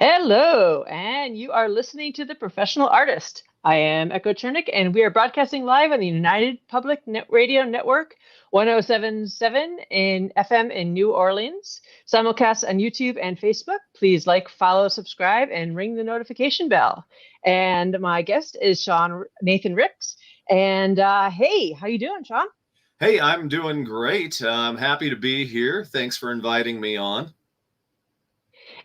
Hello, and you are listening to The Professional Artist. I am Echo Chernick, and we are broadcasting live on the United Public Radio Network, 1077 in FM in New Orleans, simulcast on YouTube and Facebook. Please like, follow, subscribe, and ring the notification bell. And my guest is Nathan Ricks. And hey, how you doing, Sean? Hey, I'm doing great. I'm happy to be here. Thanks for inviting me on.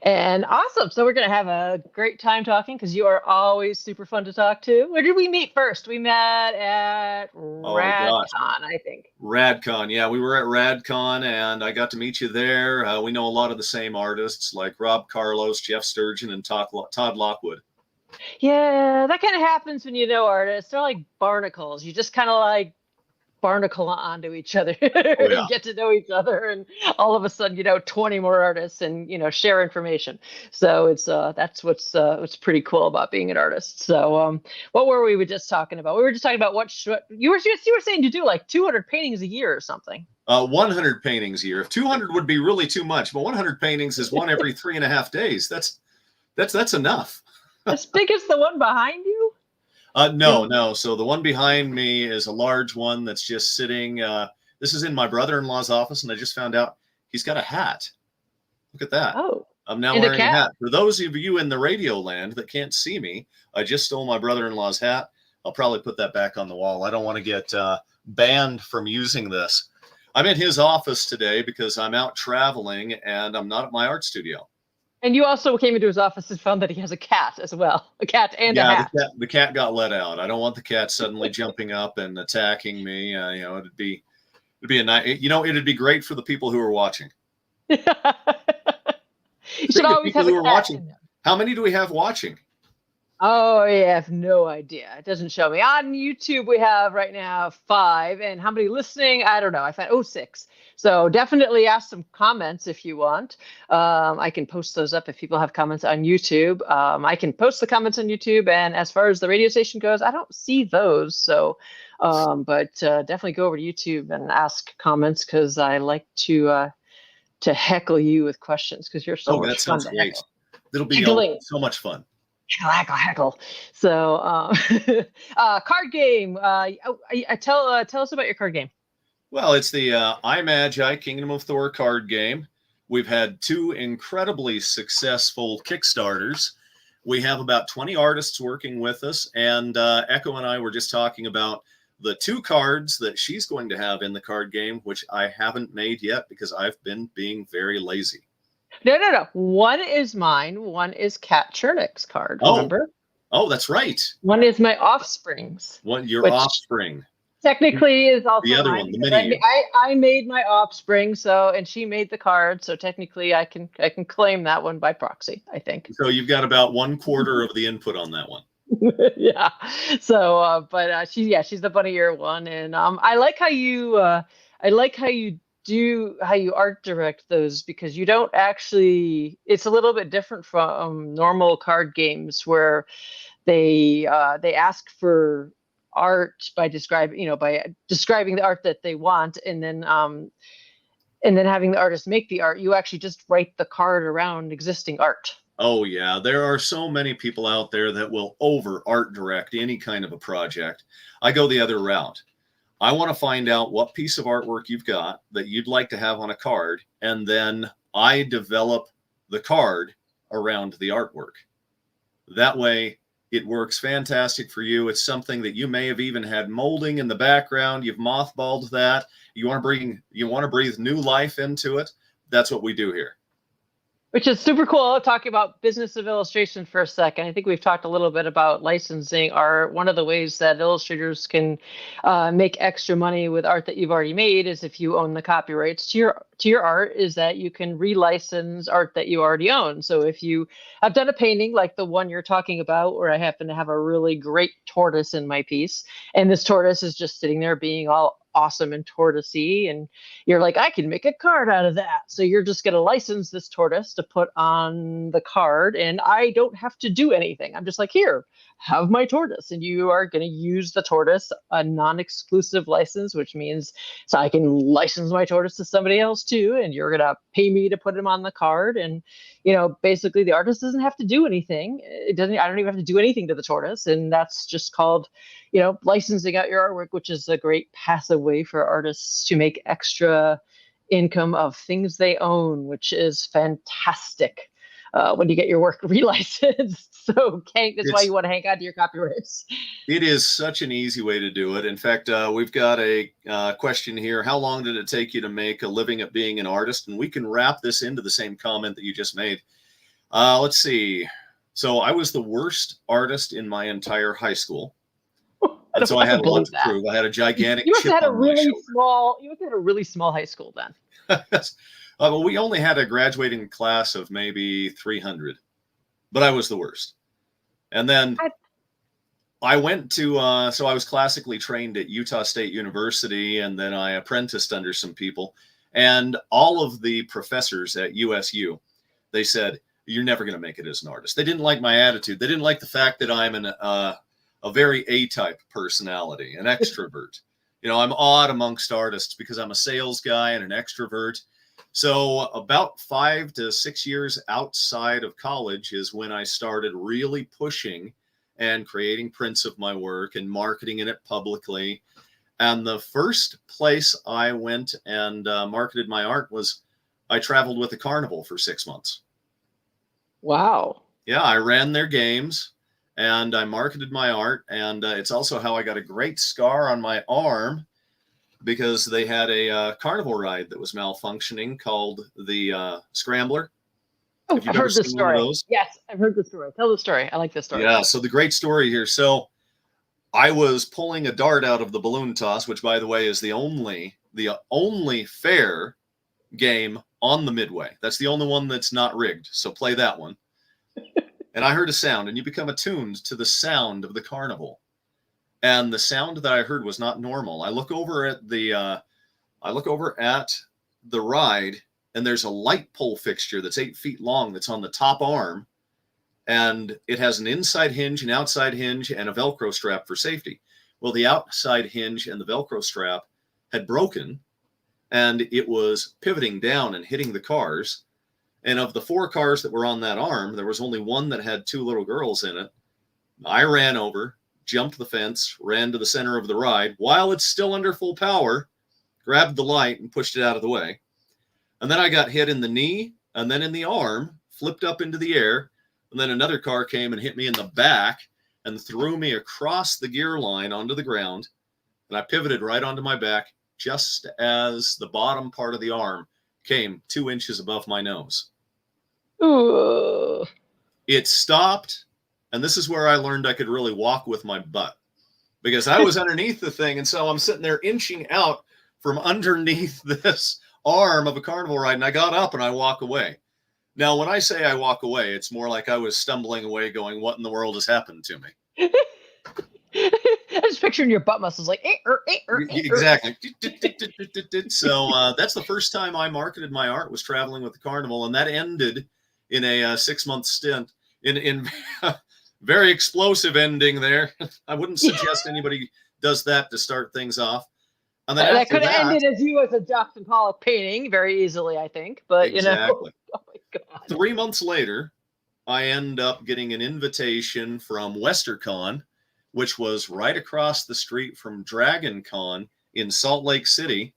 And awesome. So we're going to have a great time talking because you are always super fun to talk to. Where did we meet first? We met at RadCon, I think. RadCon. Yeah, we were at RadCon and I got to meet you there. We know a lot of the same artists like Rob Carlos, Jeff Sturgeon, and Todd Lockwood. Yeah, that kind of happens when you know artists. They're like barnacles. You just kind of like barnacle onto each other and get to know each other, and all of a sudden 20 more artists and share information. So it's that's what's pretty cool about being an artist. So what were we just talking about? We were just talking about what you were saying to do like 200 paintings a year or something. 100 paintings a year. If 200 would be really too much, but 100 paintings is one every 3.5 days. That's enough. As big as the one behind you? No. So the one behind me is a large one that's just sitting. This is in my brother-in-law's office, and I just found out he's got a hat. Look at that. Oh, I'm now wearing a hat. For those of you in the radio land that can't see me, I just stole my brother-in-law's hat. I'll probably put that back on the wall. I don't want to get banned from using this. I'm in his office today because I'm out traveling, and I'm not at my art studio. And you also came into his office and found that he has a cat as well. A cat and a hat. Yeah, the cat got let out. I don't want the cat suddenly jumping up and attacking me. It'd be a night. It'd be great for the people who are watching. You should always have a cat in there. How many do we have watching? Oh, yeah, I have no idea. It doesn't show me. On YouTube, we have right now 5. And how many listening? I don't know. I found 6. So definitely ask some comments if you want. I can post those up if people have comments on YouTube. I can post the comments on YouTube. And as far as the radio station goes, I don't see those. So, but definitely go over to YouTube and ask comments because I like to heckle you with questions because you're so much fun to heckle. It'll be so much fun. Heckle. So, card game. Tell us about your card game. Well, it's the iMagi Kingdom of Thor card game. We've had 2 incredibly successful Kickstarters. We have about 20 artists working with us, and Echo and I were just talking about the 2 cards that she's going to have in the card game, which I haven't made yet because I've been being very lazy. No. One is mine. One is Kat Chernick's card. Remember? Oh, that's right. One is my offspring's. Your offspring. Technically is also the other mine one, the mini. I made my offspring, and she made the card, so technically I can claim that one by proxy, I think. So you've got about 1/4 of the input on that one. Yeah. So, but she's the bunny ear one, and I like how you art direct those because you don't actually. It's a little bit different from normal card games where they ask for art by describing the art that they want, and then having the artist make the art. You actually just write the card around existing art. Oh yeah, there are so many people out there that will over art direct any kind of a project. I go the other route. I want to find out what piece of artwork you've got that you'd like to have on a card, and then I develop the card around the artwork. That way it works fantastic for you. It's something that you may have even had molding in the background. You've mothballed that. You want to breathe new life into it. That's what we do here. Which is super cool. Talking about business of illustration for a second. I think we've talked a little bit about licensing art. One of the ways that illustrators can make extra money with art that you've already made is if you own the copyrights to your art, is that you can relicense art that you already own. So if you have done a painting like the one you're talking about, where I happen to have a really great tortoise in my piece, and this tortoise is just sitting there being all awesome and tortoisey, and you're like, I can make a card out of that. So you're just going to license this tortoise to put on the card, and I don't have to do anything. I'm just like, here, have my tortoise, and you are going to use the tortoise, a non-exclusive license, which means so I can license my tortoise to somebody else too, and you're going to pay me to put him on the card. And basically the artist doesn't have to do anything. I don't even have to do anything to the tortoise, and that's just called licensing out your artwork, which is a great passive way for artists to make extra income of things they own, which is fantastic when you get your work relicensed. So that's why you want to hang on to your copyrights. It is such an easy way to do it. In fact, we've got a question here. How long did it take you to make a living at being an artist? And we can wrap this into the same comment that you just made. Let's see. So I was the worst artist in my entire high school. And so I had a lot to prove. I had a gigantic You must chip have had on my shoulder. You must have had a really small high school then. Well, we only had a graduating class of maybe 300, but I was the worst. And then I went to, so I was classically trained at Utah State University, and then I apprenticed under some people. And all of the professors at USU, they said, you're never going to make it as an artist. They didn't like my attitude. They didn't like the fact that I'm a very A-type personality, an extrovert. I'm odd amongst artists because I'm a sales guy and an extrovert. So about 5 to 6 years outside of college is when I started really pushing and creating prints of my work and marketing it publicly. And the first place I went and marketed my art was I traveled with a carnival for 6 months. Wow. Yeah, I ran their games. And I marketed my art, and it's also how I got a great scar on my arm because they had a carnival ride that was malfunctioning called the Scrambler. Oh, I've heard the story. Yes, I've heard the story. Tell the story. I like this story. Yeah, so the great story here. So I was pulling a dart out of the balloon toss, which, by the way, is the only fair game on the Midway. That's the only one that's not rigged. So play that one. And I heard a sound, and you become attuned to the sound of the carnival. And the sound that I heard was not normal. I look over at the ride, and there's a light pole fixture that's 8 feet long that's on the top arm, and it has an inside hinge, an outside hinge, and a Velcro strap for safety. Well, the outside hinge and the Velcro strap had broken, and it was pivoting down and hitting the cars. And of the 4 cars that were on that arm, there was only one that had 2 little girls in it. I ran over, jumped the fence, ran to the center of the ride while it's still under full power, grabbed the light and pushed it out of the way. And then I got hit in the knee and then in the arm, flipped up into the air. And then another car came and hit me in the back and threw me across the gear line onto the ground. And I pivoted right onto my back just as the bottom part of the arm came 2 inches above my nose. Ooh. It stopped, and this is where I learned I could really walk with my butt because I was underneath the thing, and so I'm sitting there inching out from underneath this arm of a carnival ride, and I got up and I walk away. Now, when I say I walk away, it's more like I was stumbling away going, what in the world has happened to me? I'm just picturing your butt muscles like, exactly. So that's the first time I marketed my art, was traveling with the carnival, and that ended in a 6-month stint in very explosive ending there. I wouldn't suggest anybody does that to start things off. And then that could have ended as you as a Jackson Pollock painting very easily, I think. But exactly. Oh my God. 3 months later, I end up getting an invitation from WesterCon, which was right across the street from Dragon Con in Salt Lake City.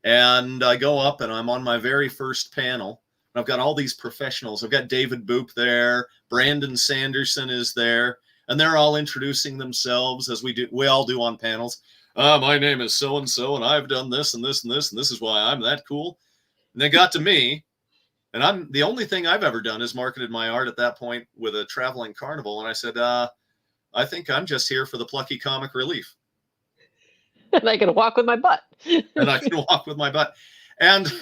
And I go up and I'm on my very first panel. I've got all these professionals. I've got David Boop there. Brandon Sanderson is there. And they're all introducing themselves as we all do on panels. My name is so-and-so, and I've done this and this and this, and this is why I'm that cool. And they got to me, and the only thing I've ever done is marketed my art at that point with a traveling carnival. And I said, I think I'm just here for the plucky comic relief. And I can walk with my butt. And I can walk with my butt. And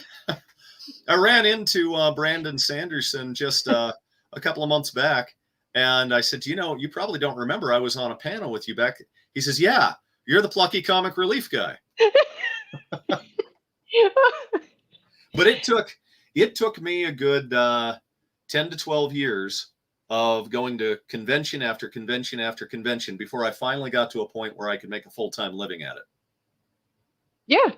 I ran into Brandon Sanderson just a couple of months back. And I said, you probably don't remember I was on a panel with you back. He says, yeah, you're the plucky comic relief guy. But it took me a good 10 to 12 years of going to convention after convention after convention before I finally got to a point where I could make a full-time living at it. Yeah,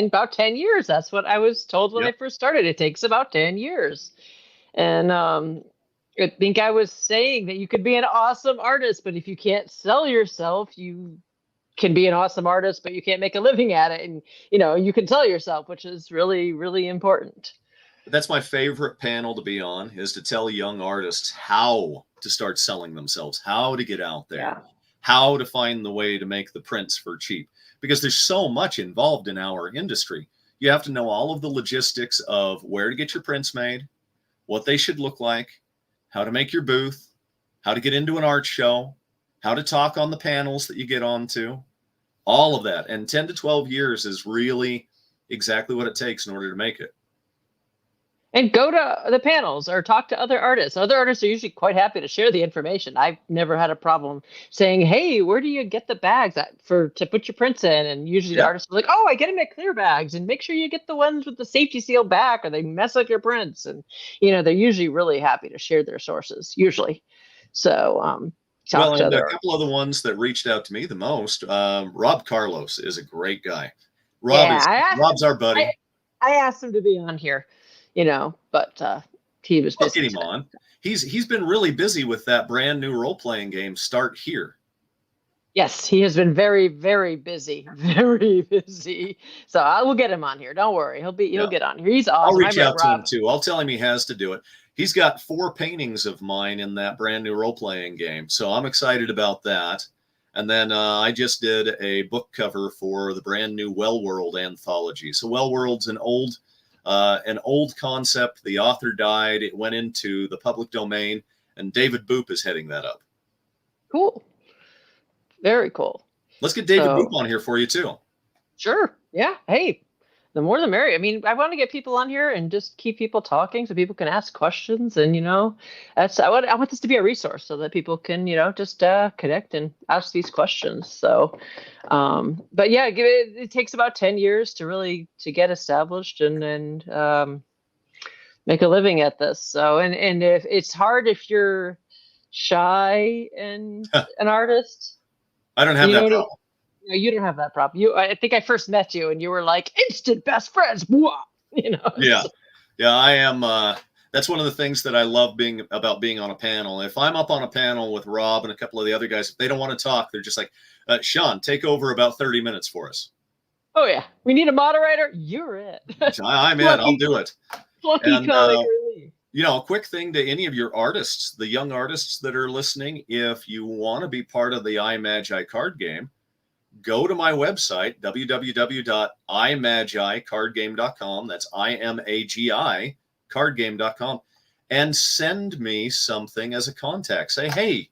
about 10 years. That's what I was told when I Yep. first started. It takes about 10 years. And I think I was saying that you could be an awesome artist, but if you can't sell yourself, you can be an awesome artist, but you can't make a living at it. And, you can sell yourself, which is really, really important. That's my favorite panel to be on, is to tell young artists how to start selling themselves, how to get out there, Yeah. how to find the way to make the prints for cheap. Because there's so much involved in our industry. You have to know all of the logistics of where to get your prints made, what they should look like, how to make your booth, how to get into an art show, how to talk on the panels that you get onto, all of that. And 10 to 12 years is really exactly what it takes in order to make it. And go to the panels or talk to other artists. Other artists are usually quite happy to share the information. I've never had a problem saying, "Hey, where do you get the bags to put your prints in?" And usually the artists are like, "Oh, I get them at clear bags, and make sure you get the ones with the safety seal back, or they mess up your prints." And they're usually really happy to share their sources. Usually, so talk to And other a couple of the ones that reached out to me the most, Rob Carlos is a great guy. Rob's our buddy. I asked him to be on here. But he was busy. Get him on. He's been really busy with that brand new role-playing game, Start Here. Yes, he has been very, very busy, very busy. So I will get him on here. Don't worry, he'll get on here. He's awesome. I'll reach out to him too. I'll tell him he has to do it. He's got 4 paintings of mine in that brand new role-playing game, so I'm excited about that. And then I just did a book cover for the brand new Well World anthology. So Well World's an old concept. The author died. It went into the public domain, and David Boop is heading that up. Cool. Very cool. Let's get David Boop on here for you too. Sure. Yeah. Hey, the more the merrier. I mean, I want to get people on here and just keep people talking so people can ask questions. And, I want this to be a resource so that people can, just connect and ask these questions. So, but yeah, it takes about 10 years to get established and make a living at this. So, and if it's hard, if you're shy and an artist, I don't have that problem. No, you don't have that problem. I think I first met you and you were like instant best friends. Yeah. I am. That's one of the things that I love about being on a panel. If I'm up on a panel with Rob and a couple of the other guys, if they don't want to talk, they're just like, Sean, take over about 30 minutes for us. Oh yeah, we need a moderator. You're it. I'm in. I'll do it. And, a quick thing to any of your artists, the young artists that are listening, if you want to be part of the iMagi card game, go to my website, www.imagicardgame.com. That's IMAGI cardgame.com, and send me something as a contact. Say, hey,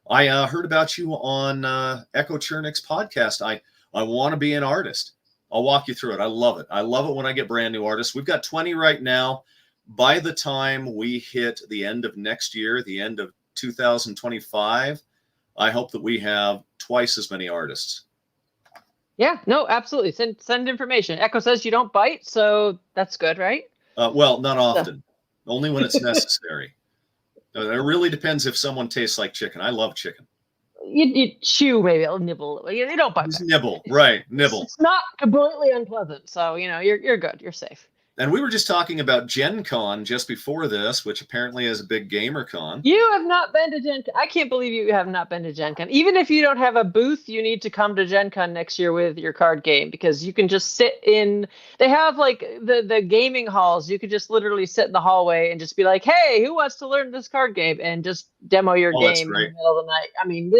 I heard about you on Echo Chernick's podcast. I want to be an artist. I'll walk you through it. I love it. I love it when I get brand new artists. We've got 20 right now. By the time we hit the end of next year, the end of 2025, I hope that we have twice as many artists. Yeah, no, absolutely. Send information. Echo says you don't bite, so that's good, right? Well, not often. Only when it's necessary. It really depends if someone tastes like chicken. I love chicken. You chew, maybe I'll nibble. You don't bite. Just nibble, right? Nibble. It's not completely unpleasant, so you're good. You're safe. And we were just talking about Gen Con just before this, which apparently is a big gamer con. You have not been to Gen Con. I can't believe you have not been to Gen Con. Even if you don't have a booth, you need to come to Gen Con next year with your card game, because you can just sit in. They have like the gaming halls. You could just literally sit in the hallway and just be like, hey, who wants to learn this card game? And just demo your game in the middle of the night. I mean,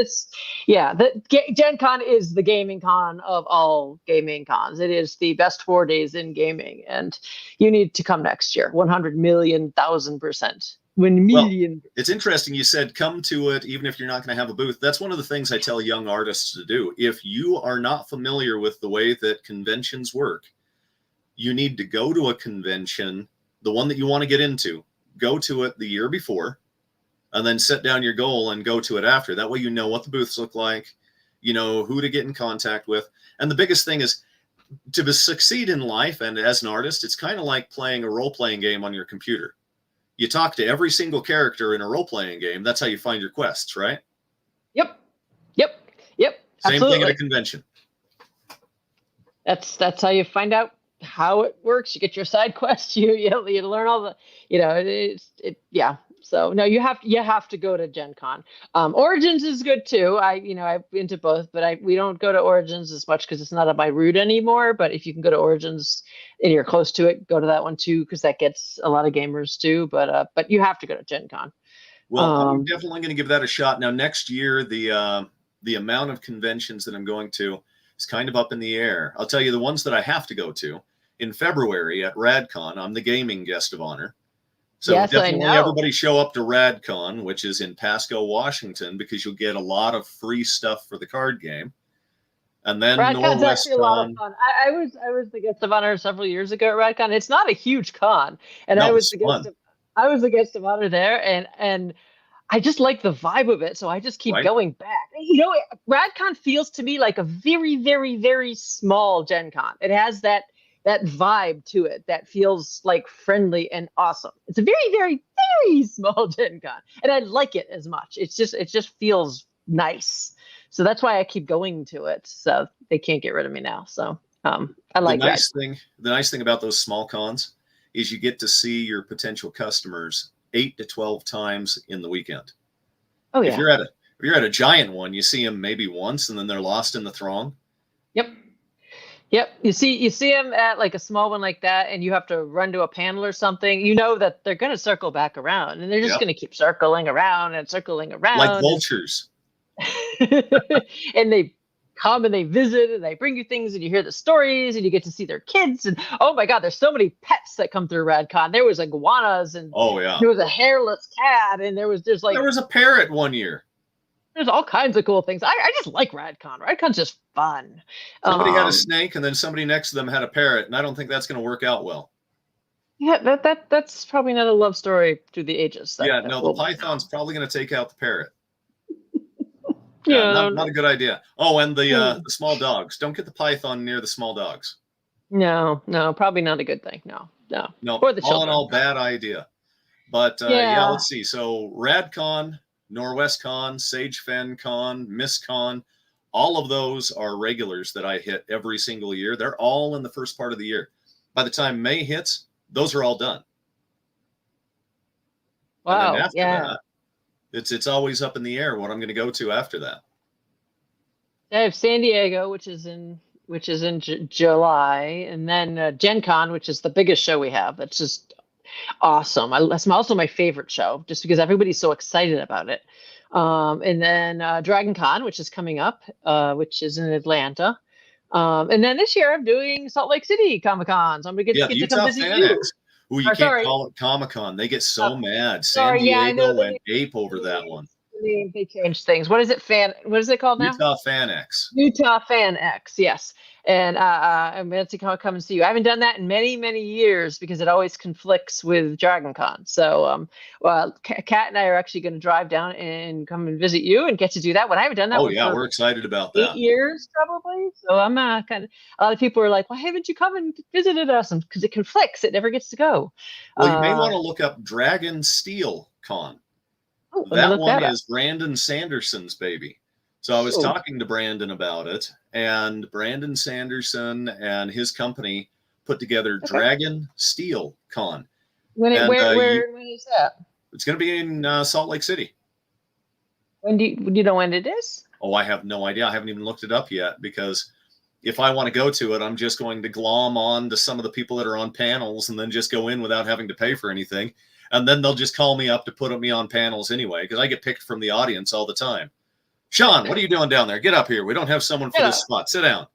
Gen Con is the gaming con of all gaming cons. It is the best 4 days in gaming. And you need to come next year, 100,000,000%. 1 million. Well, it's interesting. You said come to it, even if you're not going to have a booth. That's one of the things I tell young artists to do. If you are not familiar with the way that conventions work, you need to go to a convention, the one that you want to get into, go to it the year before, and then set down your goal and go to it after. That way you know what the booths look like, you know who to get in contact with. And the biggest thing is, to succeed in life and as an artist, it's kind of like playing a role-playing game on your computer. You talk to every single character in a role-playing game. That's how you find your quests, right? Yep. Yep. Yep. Same Absolutely. thing at a convention. That's how you find out how it works. You get your side quests. You learn all the, yeah. So no, you have to go to Gen Con. Origins is good too. I've been to both, but we don't go to Origins as much because it's not on my route anymore. But if you can go to Origins and you're close to it, go to that one too, because that gets a lot of gamers too. But you have to go to Gen Con. Well, I'm definitely going to give that a shot. Now, next year, the amount of conventions that I'm going to is kind of up in the air. I'll tell you the ones that I have to go to. In February at RadCon, I'm the gaming guest of honor. So yes, definitely everybody show up to RadCon, which is in Pasco, Washington, because you'll get a lot of free stuff for the card game. And then RadCon's actually a lot of Con, fun. I was the guest of honor several years ago at RadCon. It's not a huge con, and I was the guest of honor there, and I just like the vibe of it, so I just keep going back. RadCon feels to me like a very, very, very small Gen Con. It has that vibe to it that feels like friendly and awesome. It's a very, very, very small Gen Con, and I like it as much. It just feels nice. So that's why I keep going to it. So they can't get rid of me now. So I like that. The nice thing about those small cons is you get to see your potential customers 8 to 12 times in the weekend. Oh yeah. If you're at a giant one, you see them maybe once and then they're lost in the throng. Yep. You see them at like a small one like that, and you have to run to a panel or something. You know that they're going to circle back around, and they're just going to keep circling around and circling around. Like vultures. And they come and they visit and they bring you things and you hear the stories and you get to see their kids. And oh my God, there's so many pets that come through RadCon. There was iguanas and there was a hairless cat and there was a parrot one year. There's all kinds of cool things. I just like RadCon. RadCon's just fun. Somebody had a snake and then somebody next to them had a parrot, and I don't think that's going to work out well. Yeah, that's probably not a love story through the ages. The python's probably going to take out the parrot. Yeah, not a good idea. Oh, and the small dogs. Don't get the python near the small dogs. No, probably not a good thing. No. For the children. All in all, bad idea. But let's see. So RadCon, NorwestCon, SageFenCon, MissCon, all of those are regulars that I hit every single year. They're all in the first part of the year. By the time May hits, those are all done. Wow. And after that, it's always up in the air what I'm going to go to after that. I have San Diego, which is in July, and then Gen Con, which is the biggest show we have. That's just awesome. That's also my favorite show, just because everybody's so excited about it. And then Dragon Con, which is coming up, which is in Atlanta. And then this year I'm doing Salt Lake City Comic Con, so I'm gonna get to come visit you. Ooh, you can't call it Comic-Con. They get so mad. San Diego went ape over that one. They changed things. What is it? What is it called now? Utah Fan X. Utah Fan X, yes. And I'm going to come and see you. I haven't done that in many, many years because it always conflicts with Dragon Con. So, Kat and I are actually going to drive down and come and visit you and get to do that one. I haven't done that. Oh yeah, we're excited about that. 8 years probably. So I'm kind of. A lot of people are like, "Why haven't you come and visited us?" Because it conflicts. It never gets to go. Well, you may want to look up Dragon Steel Con. That one is Brandon Sanderson's baby. So I was talking to Brandon about it, and Brandon Sanderson and his company put together Dragon Steel Con. When is that? It's going to be in Salt Lake City. Do you know when it is? Oh, I have no idea. I haven't even looked it up yet, because if I want to go to it, I'm just going to glom on to some of the people that are on panels and then just go in without having to pay for anything. And then they'll just call me up to put me on panels anyway, because I get picked from the audience all the time. Sean, what are you doing down there? Get up here. We don't have someone for this spot. Sit down.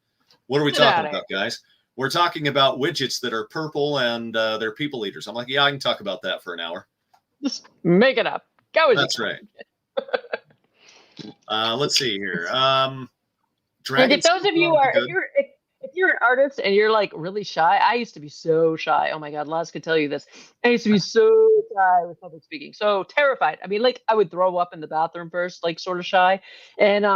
What are we talking about, guys? We're talking about widgets that are purple and they're people eaters. I'm like, yeah, I can talk about that for an hour. Just make it up. Go. That's right. Let's see here. And if those of you are, if you're an artist and you're like really shy, I used to be so shy. Oh my God, Laz could tell you this. I used to be so shy with public speaking, so terrified. I mean, like I would throw up in the bathroom first, like sort of shy. And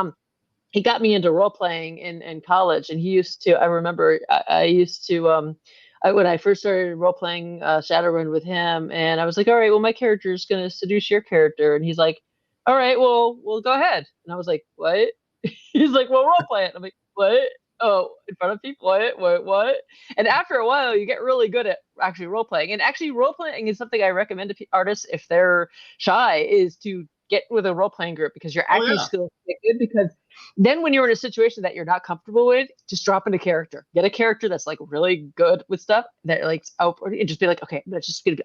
he got me into role playing in college, and he used to. I remember I used to when I first started role playing Shadowrun with him, and I was like, all right, well, my character is going to seduce your character, and he's like, all right, well, go ahead, and I was like, what? He's like, well, role play it. I'm like, what? Oh, in front of people? What? And after a while, you get really good at actually role playing. And actually, role playing is something I recommend to artists if they're shy, is to get with a role playing group, because your Oh acting yeah. skills get good. Because then when you're in a situation that you're not comfortable with, just drop into character. Get a character that's like really good with stuff that like outward, and just be like, okay, I'm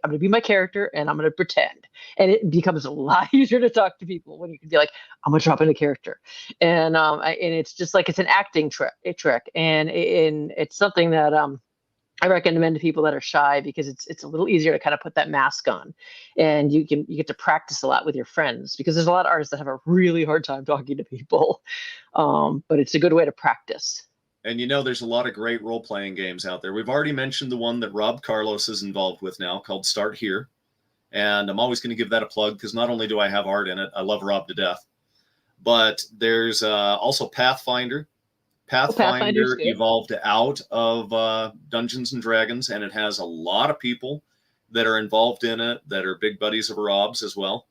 gonna be my character and I'm gonna pretend. And it becomes a lot easier to talk to people when you can be like, I'm gonna drop into character. And and it's just like it's an acting trick, and it's something that I recommend to people that are shy, because it's a little easier to kind of put that mask on, and you get to practice a lot with your friends, because there's a lot of artists that have a really hard time talking to people, but it's a good way to practice. And you know, there's a lot of great role-playing games out there. We've already mentioned the one that Rob Carlos is involved with now, called Start Here. And I'm always going to give that a plug, because not only do I have art in it, I love Rob to death, but there's also Pathfinder. Pathfinder's Pathfinder good. evolved out of Dungeons and Dragons, and it has a lot of people that are involved in it that are big buddies of Rob's as well.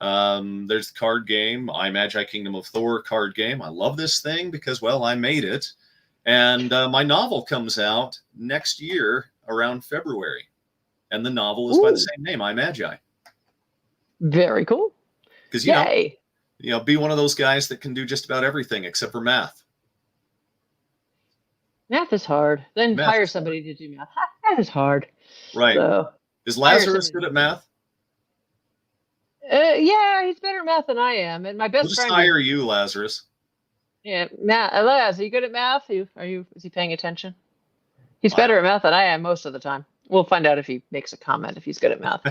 There's the card game, I Magi Kingdom of Thor card game. I love this thing because, well, I made it. And my novel comes out next year around February. And the novel is by the same name, I Magi. Very cool. Because, Yay. Be one of those guys that can do just about everything except for math. Math is hard. Then Math hire somebody to do math. Math is hard. Right. So, is Lazarus good at math? Yeah, he's better at math than I am. And my best We'll friend. Just hire you, Lazarus. Yeah, Matt. Laz, are you good at math? Is he paying attention? He's better at math than I am most of the time. We'll find out if he makes a comment if he's good at math.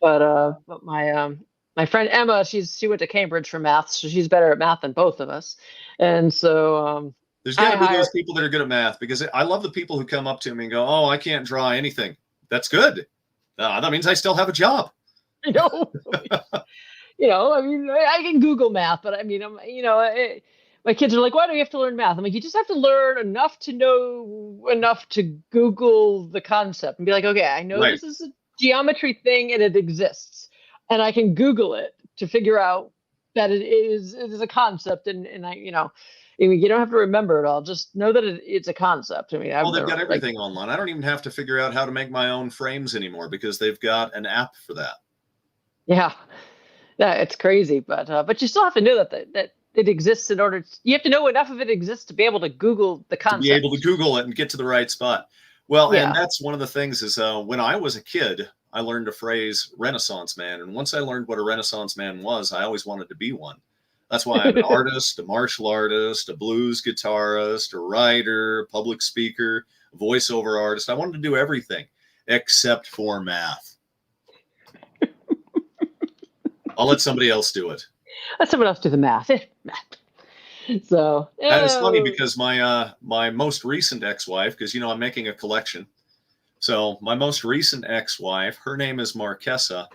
but my friend Emma, she went to Cambridge for math, so she's better at math than both of us. And so there's got to be those people that are good at math, because I love the people who come up to me and go, "Oh, I can't draw anything." That's good. That means I still have a job. I know. I mean, I can Google math, but I mean, my kids are like, why do we have to learn math? I'm like, you just have to learn enough to know enough to Google the concept and be like, okay, I know This is a geometry thing and it exists, and I can Google it to figure out that it is a concept, and you don't have to remember it all. Just know that it's a concept. I mean, they've got everything online. I don't even have to figure out how to make my own frames anymore, because they've got an app for that. Yeah, it's crazy, but you still have to know that it exists in order. You have to know enough of it exists to be able to Google the concept. To be able to Google it and get to the right spot. Well, yeah. And that's one of the things is when I was a kid, I learned a phrase, Renaissance man. And once I learned what a Renaissance man was, I always wanted to be one. That's why I'm an artist, a martial artist, a blues guitarist, a writer, public speaker, a voiceover artist. I wanted to do everything except for math. I'll let somebody else do it. Let someone else do the math. So and it's funny because my most recent ex-wife, because I'm making a collection. So my most recent ex-wife, her name is Marquesa.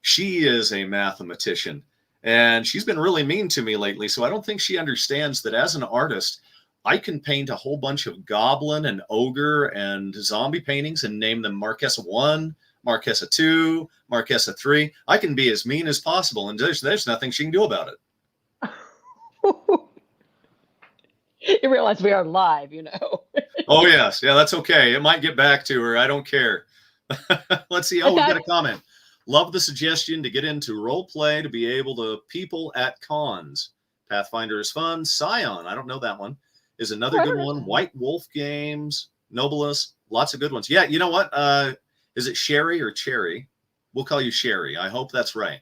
She is a mathematician, and she's been really mean to me lately. So I don't think she understands that as an artist, I can paint a whole bunch of goblin and ogre and zombie paintings and name them Marquesa 1, Marquesa 2, Marquesa 3. I can be as mean as possible, and there's nothing she can do about it. You realize we are live, Oh, yes. Yeah, that's okay. It might get back to her. I don't care. Let's see. Oh, we got a comment. Love the suggestion to get into role play to be able to people at cons. Pathfinder is fun. Scion, I don't know that one, is another good one. White Wolf Games, Nobilis, lots of good ones. Yeah, you know what? Is it Sherry or Cherry? We'll call you Sherry. I hope that's right.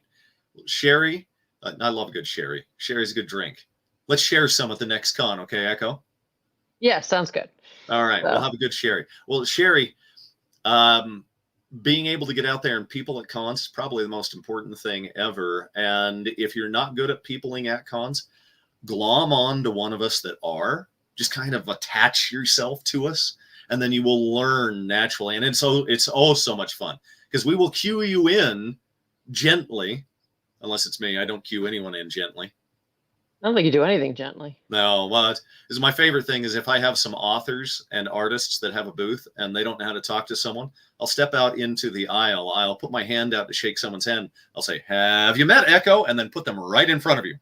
Sherry, I love a good Sherry. Sherry's a good drink. Let's share some at the next con, okay, Echo? Yeah, sounds good. All right, we'll have a good Sherry. Well, Sherry, being able to get out there and people at cons is probably the most important thing ever. And if you're not good at peopling at cons, glom on to one of us that are. Just kind of attach yourself to us, and then you will learn naturally. And it's so much fun, because we will cue you in gently, unless it's me. I don't cue anyone in gently. I don't think you do anything gently. No, well, it's my favorite thing is if I have some authors and artists that have a booth and they don't know how to talk to someone, I'll step out into the aisle. I'll put my hand out to shake someone's hand. I'll say, "Have you met Echo?" And then put them right in front of you.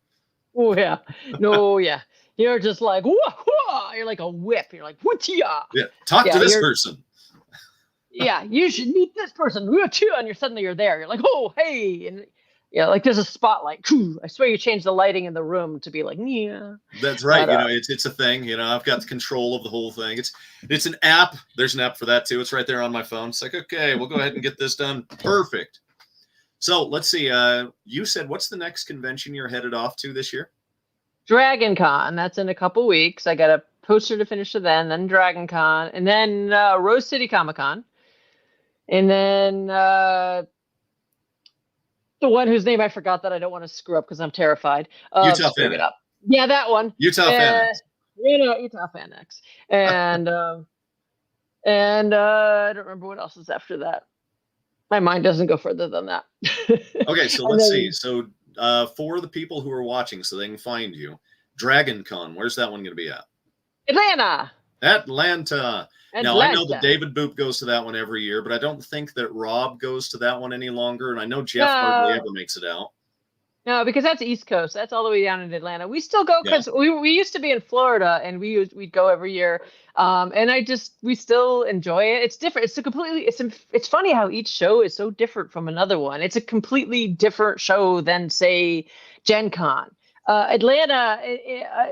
Oh yeah, no, yeah. You're just like, whoa, whoa. You're like a whip. You're like, whoa, Yeah, talk to this person. Yeah, you should meet this person. And you're there. You're like, oh, hey, and like there's a spotlight. I swear you changed the lighting in the room to be like, yeah. That's right. But, it's a thing. I've got control of the whole thing. It's an app. There's an app for that too. It's right there on my phone. It's like, okay, we'll go ahead and get this done. Perfect. So let's see. You said what's the next convention you're headed off to this year? Dragon Con. That's in a couple weeks. I got a poster to finish to then Dragon Con, and then Rose City Comic Con, and then the one whose name I forgot that I don't want to screw up because I'm terrified. Utah Fan X. Yeah, that one. Utah Fan X. Utah Fan X. And I don't remember what else is after that. My mind doesn't go further than that. Okay, so let's see. So for the people who are watching so they can find you, Dragon Con, where's that one going to be at? Atlanta. Now, I know that David Boop goes to that one every year, but I don't think that Rob goes to that one any longer. And I know Jeff hardly ever makes it out. No, because that's East Coast. That's all the way down in Atlanta. We still go because we used to be in Florida and we'd go every year. And we still enjoy it. It's different. It's funny how each show is so different from another one. It's a completely different show than, say, Gen Con. Atlanta,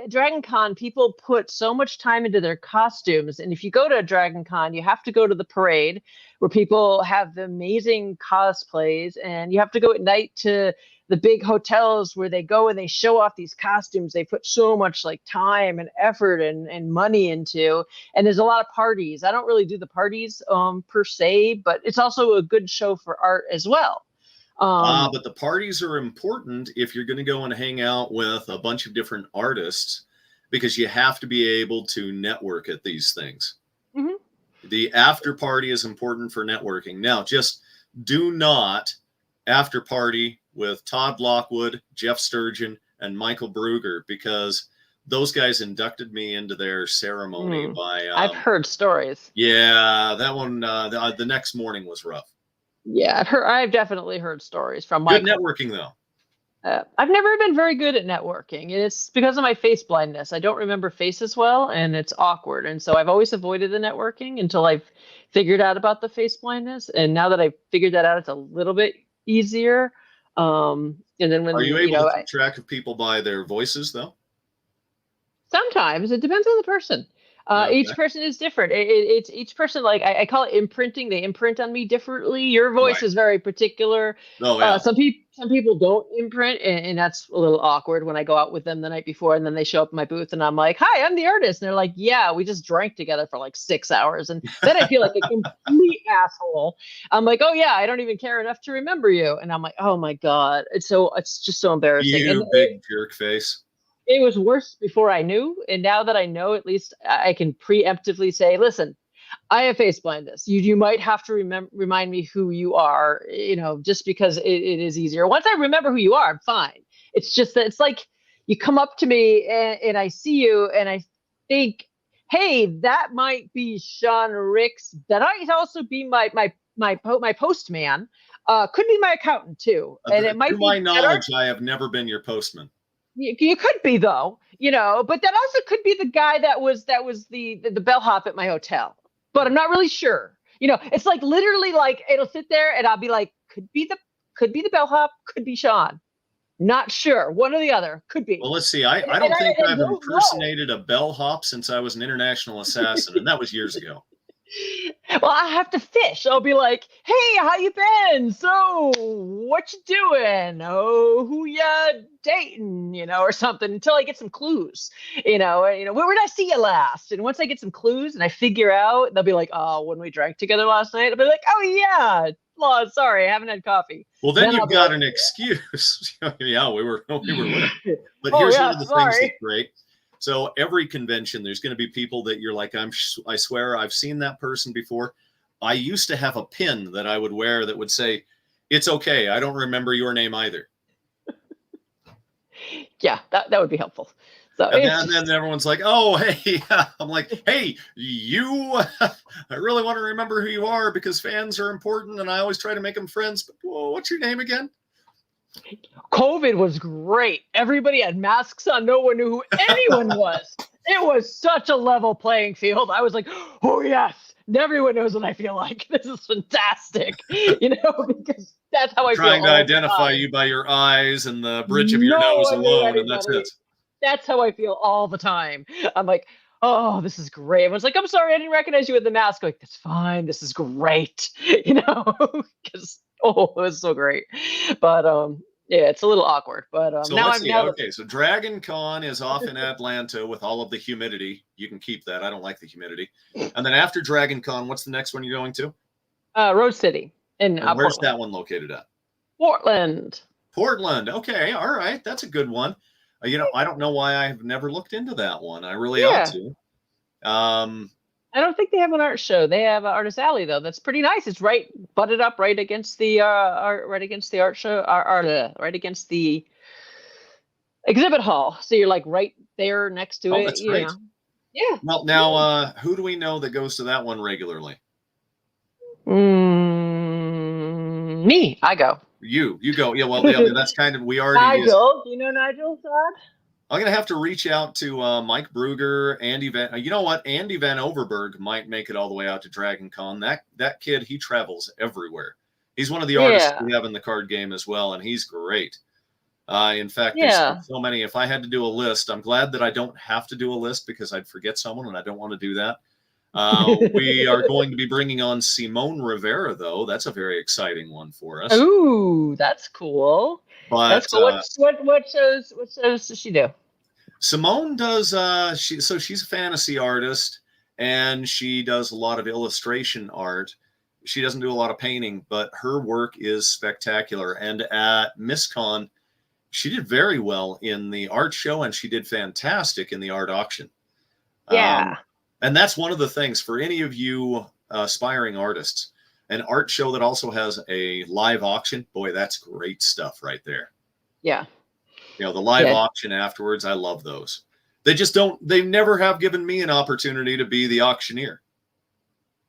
Dragon Con, people put so much time into their costumes. And if you go to Dragon Con, you have to go to the parade where people have the amazing cosplays. And you have to go at night to the big hotels where they go and they show off these costumes they put so much like time and effort and money into. And there's a lot of parties. I don't really do the parties per se, but it's also a good show for art as well. But the parties are important if you're going to go and hang out with a bunch of different artists, because you have to be able to network at these things. Mm-hmm. The after party is important for networking. Now, just do not after party with Todd Lockwood, Jeff Sturgeon, and Michael Brugger, because those guys inducted me into their ceremony by... I've heard stories. Yeah, that one, the next morning was rough. Yeah, I've definitely heard stories from Michael. Good networking, though. I've never been very good at networking. It's because of my face blindness. I don't remember faces well, and it's awkward. And so I've always avoided the networking until I've figured out about the face blindness. And now that I've figured that out, it's a little bit easier. And then when are you able to keep track of people by their voices, though? Sometimes it depends on the person. Okay. Each person is different. It's each person, like I call it imprinting. They imprint on me differently. Your voice is very particular. Oh, yeah. Some people don't imprint, and that's a little awkward when I go out with them the night before, and then they show up in my booth, and I'm like, "Hi, I'm the artist," and they're like, "Yeah, we just drank together for like 6 hours," and then I feel like a complete asshole. I'm like, "Oh yeah, I don't even care enough to remember you," and I'm like, "Oh my god," it's just so embarrassing. You big jerk face. It was worse before I knew, and now that I know, at least I can preemptively say, listen, I have face blindness. You might have to remind me who you are, just because it is easier. Once I remember who you are, I'm fine. It's just that it's like you come up to me and I see you and I think, hey, that might be Sean Ricks. That might also be my postman. Could be my accountant too. And it might be my knowledge, I have never been your postman. You could be though, but that also could be the guy that was the bellhop at my hotel, but I'm not really sure. It's like literally like it'll sit there and I'll be like, could be the bellhop, could be Sean, not sure, one or the other, could be. Well, let's see. I don't think I've impersonated a bellhop since I was an international assassin, and that was years ago. Well, I have to fish. I'll be like, hey, how you been? So what you doing? Oh, who ya dating? Or something, until I get some clues. Where did I see you last? And once I get some clues and I figure out, they'll be like, oh, when we drank together last night, I'll be like, oh yeah, sorry, I haven't had coffee. Well, then you've got an excuse. Yeah, we were with it. But here's one of the things that's great. So every convention, there's going to be people that you're like, I swear I've seen that person before. I used to have a pin that I would wear that would say, it's okay, I don't remember your name either. Yeah, that would be helpful. So And it's then everyone's like, oh, hey, I'm like, hey, you, I really want to remember who you are because fans are important and I always try to make them friends. But whoa, what's your name again? COVID was great. Everybody had masks on. No one knew who anyone was. It was such a level playing field. I was like, oh, yes. Everyone knows what I feel like. This is fantastic. Because that's how I feel. Trying to all the identify time. you by your eyes and the bridge of your No nose one knew alone, and that's anybody. it. That's how I feel all the time. I'm like, oh, this is great. Everyone's like, I'm sorry, I didn't recognize you with the mask. I'm like, that's fine. This is great. Because it was so great. But yeah, it's a little awkward. But So now let's I'm see. now. Okay, so Dragon Con is off in Atlanta with all of the humidity. You can keep that. I don't like the humidity. And then after Dragon Con, what's the next one you're going to? Rose City in And where's Portland. that one located at? Portland. Portland. Okay, all right, that's a good one. I don't know why I've never looked into that one. I really ought Yeah. to. I don't think they have an art show. They have Artist Alley though. That's pretty nice. It's butted up right against the right against the art show, right against the exhibit hall. So you're like right there next to Oh, it. that's great. Yeah. Well, now, who do we know that goes to that one regularly? Me. I go. You go. Yeah, well, yeah, that's kind of, we already. Nigel. Do you know Nigel, Todd? I'm going to have to reach out to Mike Bruger, Andy Van. You know what? Andy Van Overberg might make it all the way out to Dragon Con. That kid, he travels everywhere. He's one of the artists we have in the card game as well, and he's great. In fact, there's so many. If I had to do a list, I'm glad that I don't have to do a list because I'd forget someone, and I don't want to do that. We are going to be bringing on Simone Rivera, though. That's a very exciting one for us. Ooh, that's cool. But that's cool. What shows does she do? Simone does. She's a fantasy artist, and she does a lot of illustration art. She doesn't do a lot of painting, but her work is spectacular. And at MissCon, she did very well in the art show, and she did fantastic in the art auction. Yeah. And that's one of the things for any of you aspiring artists, an art show that also has a live auction. Boy, that's great stuff right there. Yeah. The live auction afterwards, I love those. They never have given me an opportunity to be the auctioneer.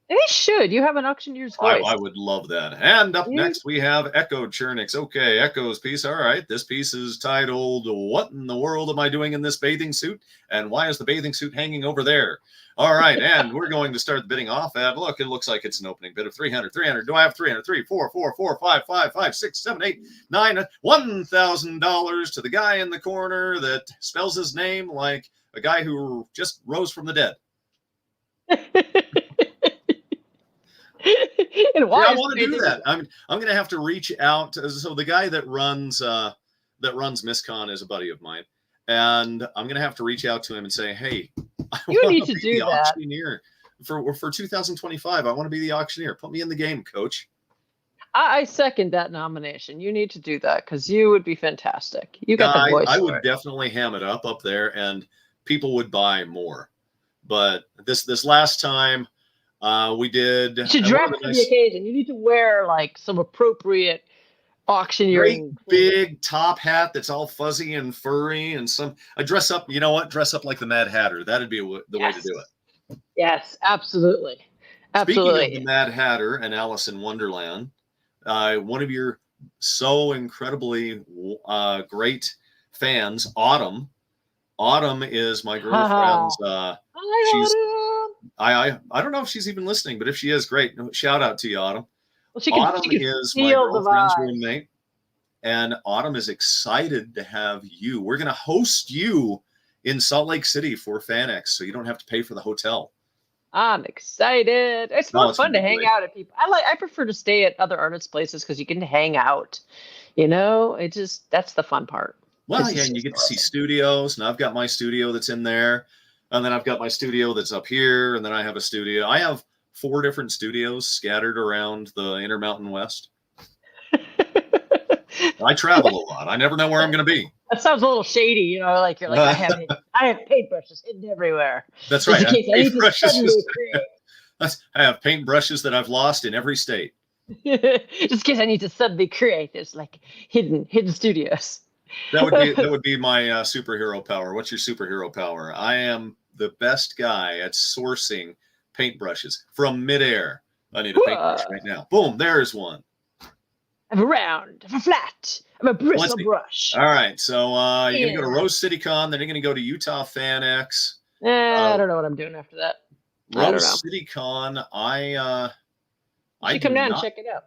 They should. You have an auctioneer's voice. I would love that. And up next, we have Echo Chernick's. Okay, Echo's piece. All right, this piece is titled, What in the World Am I Doing in This Bathing Suit? And why is the bathing suit hanging over there? All right, and we're going to start the bidding off at, look, it looks like it's an opening bid of 300. Do I have 300? 3, 4, 4, 4, 5, 5, 5, 6, 7, 8, 9, $1,000 to the guy in the corner that spells his name like a guy who just rose from the dead. And why I want to do that. I'm going to have to reach out. So the guy that runs MissCon is a buddy of mine, and I'm going to have to reach out to him and say, hey, you need to do that. Auctioneer for 2025. I want to be the auctioneer. Put me in the game, coach. I second that nomination. You need to do that because you would be fantastic. You got the voice. I would definitely ham it up there, and people would buy more. But this last time. We did. You should dress for the occasion. You need to wear like some appropriate auctioneering. Great big top hat that's all fuzzy and furry, and I dress up. You know what? Dress up like the Mad Hatter. That'd be the way to do it. Yes, absolutely. Speaking of the Mad Hatter and Alice in Wonderland, one of your so incredibly great fans, Autumn. Autumn is my girlfriend's. I don't know if she's even listening, but if she is, great. Shout out to you, Autumn. Well, Autumn is my girlfriend's roommate, and Autumn is excited to have you. We're going to host you in Salt Lake City for FanX, so you don't have to pay for the hotel. I'm excited. It's more fun to hang out at people. I prefer to stay at other artists' places because you can hang out. That's the fun part. Well, yeah, and you get to see studios, and I've got my studio that's in there. And then I've got my studio that's up here, and then I have a studio. I have 4 different studios scattered around the Intermountain West. I travel a lot. I never know where I'm going to be. That sounds a little shady, like you're like, I have paintbrushes hidden everywhere. That's right. I have paintbrushes that I've lost in every state. Just in case I need to suddenly create this like hidden studios. That would be my superhero power. What's your superhero power? I am the best guy at sourcing paintbrushes from midair. I need a paintbrush right now. Boom, there's one. I'm a round, I'm a flat, I'm a bristle see. brush. All right, so you're gonna go to Rose City Con, then you're gonna go to Utah Fan X. I don't know what I'm doing after that. Rose City Con, I should come down and check it out.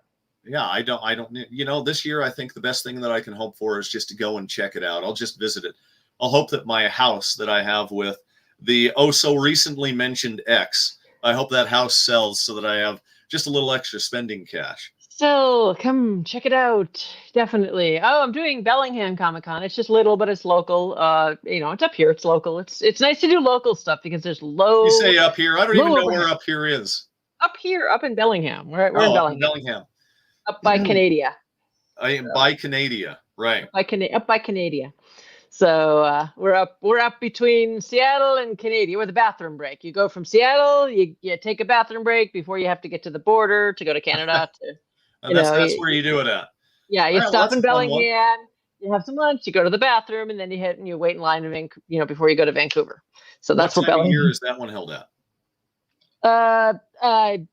Yeah, I don't, this year I think the best thing that I can hope for is just to go and check it out. I'll just visit it. I'll hope that my house that I have with the so recently mentioned X, I hope that house sells so that I have just a little extra spending cash. So come check it out. Definitely. Oh, I'm doing Bellingham Comic Con. It's just little, but it's local. It's up here. It's local. It's nice to do local stuff because there's low. You say up here. I don't even know where up here is. Up here, up in Bellingham. We're in Bellingham. Up by Canada. By Canada, right? Up by Canada. So we're up between Seattle and Canada. We're the bathroom break. You go from Seattle, you take a bathroom break before you have to get to the border to go to Canada. That's where you do it at. Yeah, you stop in Bellingham. You have some lunch. You go to the bathroom, and then you wait in line before you go to Vancouver. So that's where Bellingham. What year is that one held at? I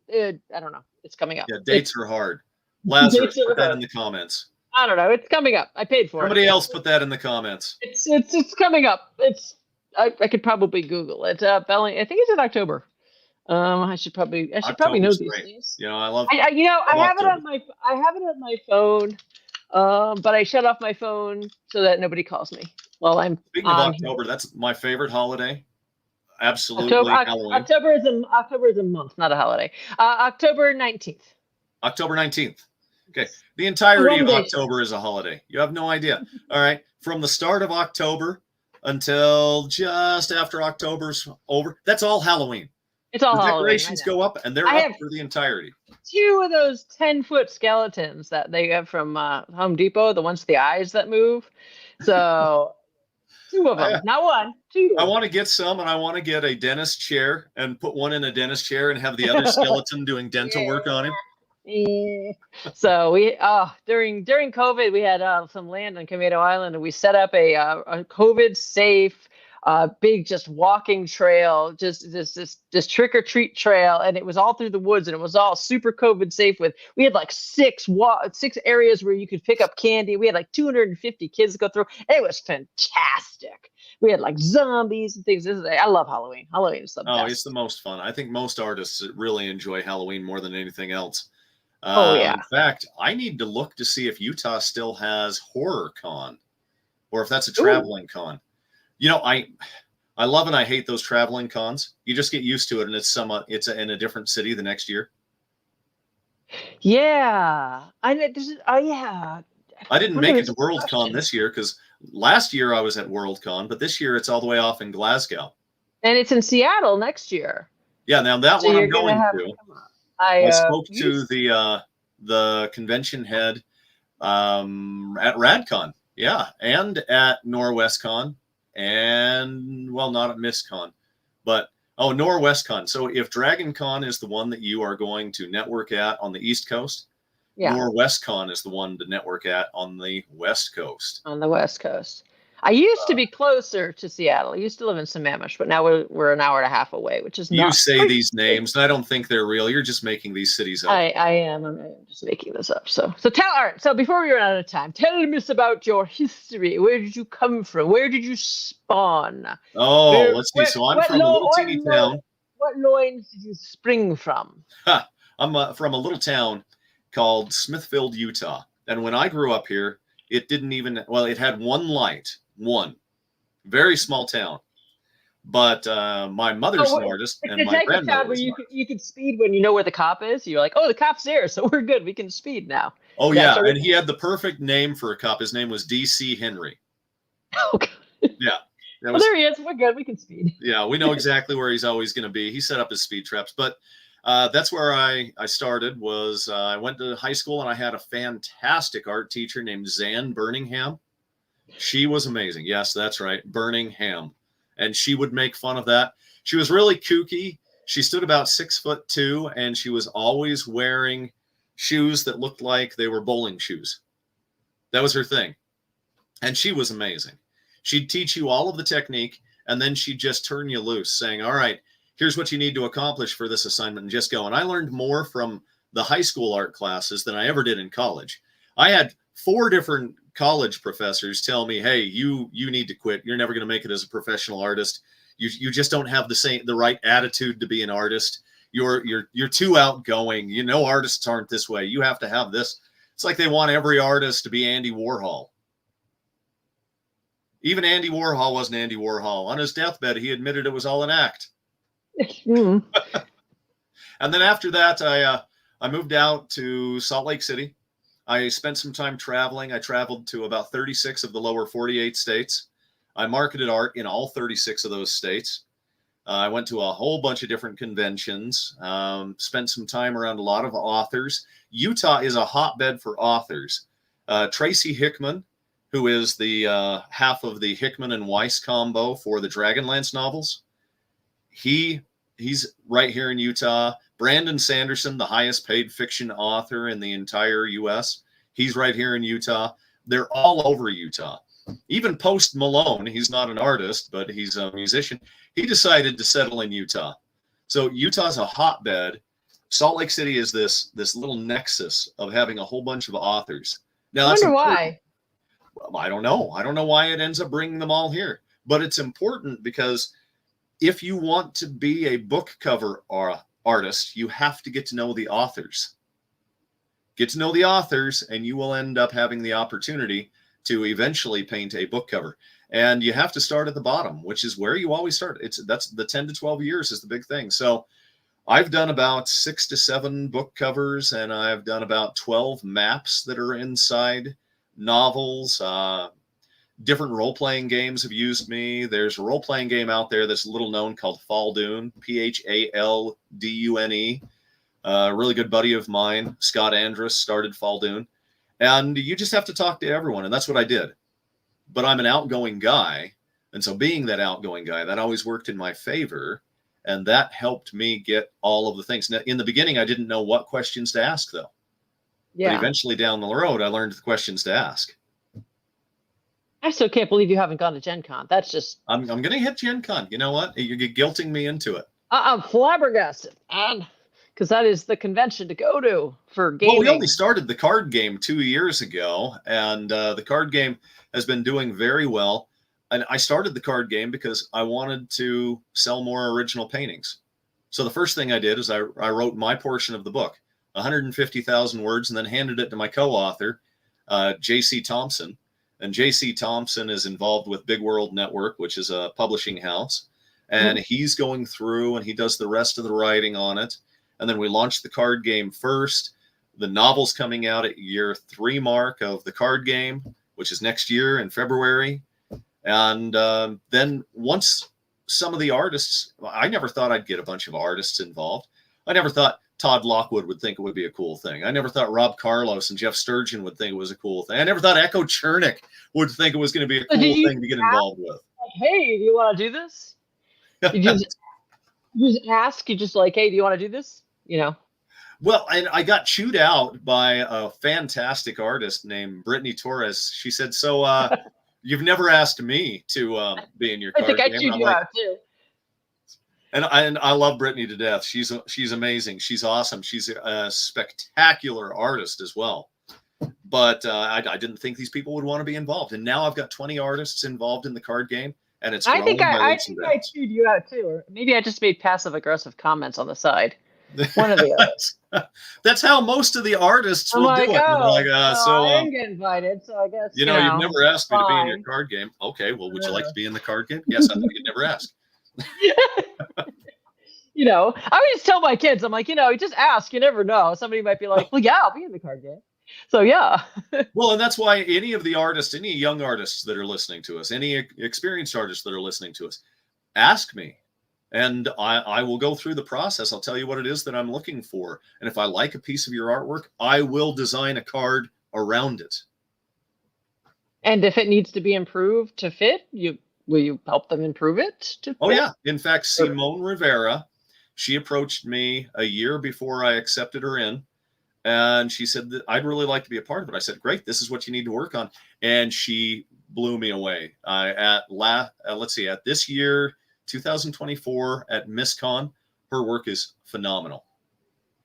don't know. It's coming up. Yeah, dates are hard. Lazarus, put that in the comments. I don't know. It's coming up. I paid for it. Somebody else put that in the comments. It's coming up. I could probably Google it. I think it's in October. I should probably know these things. I love. I have it on my phone. But I shut off my phone so that nobody calls me while I'm. Speaking of October, that's my favorite holiday. Absolutely, Halloween. October is a month, not a holiday. October 19th. October 19th. Okay, the entirety of October is a holiday. You have no idea. All right, from the start of October until just after October's over, that's all Halloween. It's all Halloween. Decorations go up, and they're up for the entirety. 2 of those 10-foot skeletons that they have from Home Depot, the ones with the eyes that move. So 2 of them, not 1, 2. I want to get some, and I want to get a dentist chair and put one in a dentist chair and have the other skeleton doing dental work on him. So we during COVID we had some land on Camino Island, and we set up a COVID safe big just walking trail, just this trick or treat trail, and it was all through the woods, and it was all super COVID safe. We had like 6 areas where you could pick up candy. We had like 250 kids go through. It was fantastic. We had like zombies and things. I love Halloween. Halloween is the best. It's the most fun. I think most artists really enjoy Halloween more than anything else. Yeah. In fact, I need to look to see if Utah still has Horror Con, or if that's a traveling con. I love and I hate those traveling cons. You just get used to it, and it's in a different city the next year. Yeah, I didn't make it to WorldCon this year because last year I was at WorldCon, but this year it's all the way off in Glasgow. And it's in Seattle next year. Yeah, now that one I'm going to. I spoke to the convention head at RadCon, and at NorwestCon, and not at MissCon, but NorwestCon. So if DragonCon is the one that you are going to network at on the East Coast, NorwestCon is the one to network at on the West Coast. On the West Coast. I used to be closer to Seattle. I used to live in Sammamish, but now we're an hour and a half away, which is not. You say these names, and I don't think they're real. You're just making these cities up. I am. I'm just making this up. So all right. So before we run out of time, tell us about your history. Where did you come from? Where did you spawn? Let's see. So I'm from a little teeny town. What loins did you spring from? I'm from a little town called Smithfield, Utah. And when I grew up here, it didn't even, it had one light. One very small town, but my mother's an artist, and my grandmother was an artist. You could speed when you know where the cop is. You're like, the cop's there, so we're good. We can speed now. Oh yeah, and he had the perfect name for a cop. His name was DC Henry. Oh God. Yeah. There he is. We're good. We can speed. Yeah, we know exactly where he's always going to be. He set up his speed traps, but that's where I started. I went to high school, and I had a fantastic art teacher named Zan Birmingham. She was amazing. Yes, that's right. Birmingham. And she would make fun of that. She was really kooky. She stood about 6'2", and she was always wearing shoes that looked like they were bowling shoes. That was her thing. And she was amazing. She'd teach you all of the technique, and then she'd just turn you loose, saying, all right, here's what you need to accomplish for this assignment, and just go. And I learned more from the high school art classes than I ever did in college. I had 4 different college professors tell me, hey, you need to quit. You're never going to make it as a professional artist. You just don't have the right attitude to be an artist. You're too outgoing. You know, artists aren't this way. You have to have this. It's like they want every artist to be Andy Warhol. Even Andy Warhol wasn't Andy Warhol. On his deathbed, he admitted it was all an act. And then after that, I moved out to Salt Lake City. I spent some time traveling. I traveled to about 36 of the lower 48 states. I marketed art in all 36 of those states. I went to a whole bunch of different conventions, spent some time around a lot of authors. Utah is a hotbed for authors. Tracy Hickman, who is the half of the Hickman and Weiss combo for the Dragonlance novels, he's right here in Utah. Brandon Sanderson, the highest paid fiction author in the entire U.S., he's right here in Utah. They're all over Utah. Even Post Malone, he's not an artist, but he's a musician. He decided to settle in Utah. So Utah's a hotbed. Salt Lake City is this little nexus of having a whole bunch of authors. Now, I wonder why. Well, I don't know. I don't know why it ends up bringing them all here. But it's important because if you want to be a book cover artist, you have to get to know the authors. Get to know the authors, and you will end up having the opportunity to eventually paint a book cover. And you have to start at the bottom, which is where you always start. That's the 10 to 12 years is the big thing. So I've done about 6 to 7 book covers, and I've done about 12 maps that are inside novels. Different role-playing games have used me. There's a role-playing game out there that's little known called Phaldune, Phaldune. A really good buddy of mine, Scott Andrus, started Phaldune. And you just have to talk to everyone, and that's what I did. But I'm an outgoing guy, and so being that outgoing guy, that always worked in my favor, and that helped me get all of the things. Now, in the beginning, I didn't know what questions to ask, though. Yeah. But eventually down the road, I learned the questions to ask. I still can't believe you haven't gone to Gen Con. That's just... I'm going to hit Gen Con. You know what? You're guilting me into it. I'm flabbergasted, man. Because that is the convention to go to for gaming. Well, we only started the card game 2 years ago, and the card game has been doing very well. And I started the card game because I wanted to sell more original paintings. So the first thing I did is I wrote my portion of the book, 150,000 words, and then handed it to my co-author, J.C. Thompson. And J.C. Thompson is involved with Big World Network, which is a publishing house. And he's going through and he does the rest of the writing on it. And then we launched the card game first. The novel's coming out at year 3 mark of the card game, which is next year in February. And then once some of the artists, I never thought I'd get a bunch of artists involved. I never thought Todd Lockwood would think it would be a cool thing. I never thought Rob Carlos and Jeff Sturgeon would think it was a cool thing. I never thought Echo Chernick would think it was going to be a cool thing to get involved with. Hey, do you want to do this? You just ask. You just like, hey, do you want to do this? You know. Well, and I got chewed out by a fantastic artist named Brittany Torres. She said, so you've never asked me to be in your card game. I think I chewed you out too. And I love Brittany to death. She's amazing. She's awesome. She's a spectacular artist as well. But I didn't think these people would want to be involved. And now I've got 20 artists involved in the card game. And it's I think I chewed you out too. Or maybe I just made passive aggressive comments on the side. One of the others. That's how most of the artists will do it. Like, so I didn't get invited, so I guess you've never asked me to be in your card game. Okay, well, would you like to be in the card game? Yes, I thought you'd never ask. I would just tell my kids, I'm like, you just ask. You never know. Somebody might be like, well, yeah, I'll be in the card game. So yeah. Well, and that's why any of the artists, any young artists that are listening to us, any experienced artists that are listening to us, ask me. And I will go through the process. I'll tell you what it is that I'm looking for. And if I like a piece of your artwork, I will design a card around it. And if it needs to be improved to fit, will you help them improve it to fit? Oh, yeah. In fact, Simone Rivera, she approached me a year before I accepted her in. And she said that I'd really like to be a part of it. I said, great, this is what you need to work on. And she blew me away. Let's see, at this year, 2024 at MissCon, her work is phenomenal,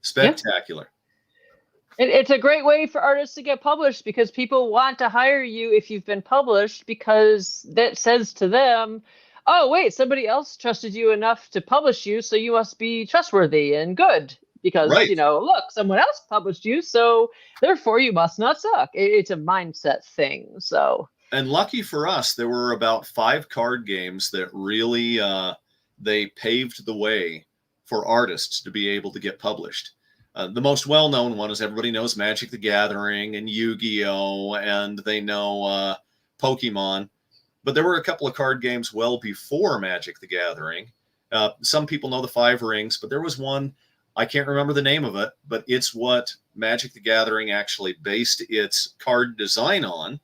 spectacular. It's a great way for artists to get published because people want to hire you if you've been published, because that says to them, oh, wait, somebody else trusted you enough to publish you, so you must be trustworthy and good because, Right. Look, someone else published you, so therefore you must not suck. It's a mindset thing. So, and lucky for us, there were about 5 card games that really they paved the way for artists to be able to get published. The most well-known one is, everybody knows, Magic the Gathering and Yu-Gi-Oh! And they know Pokemon. But there were a couple of card games well before Magic the Gathering. Some people know the 5 Rings, but there was one, I can't remember the name of it, but it's what Magic the Gathering actually based its card design on.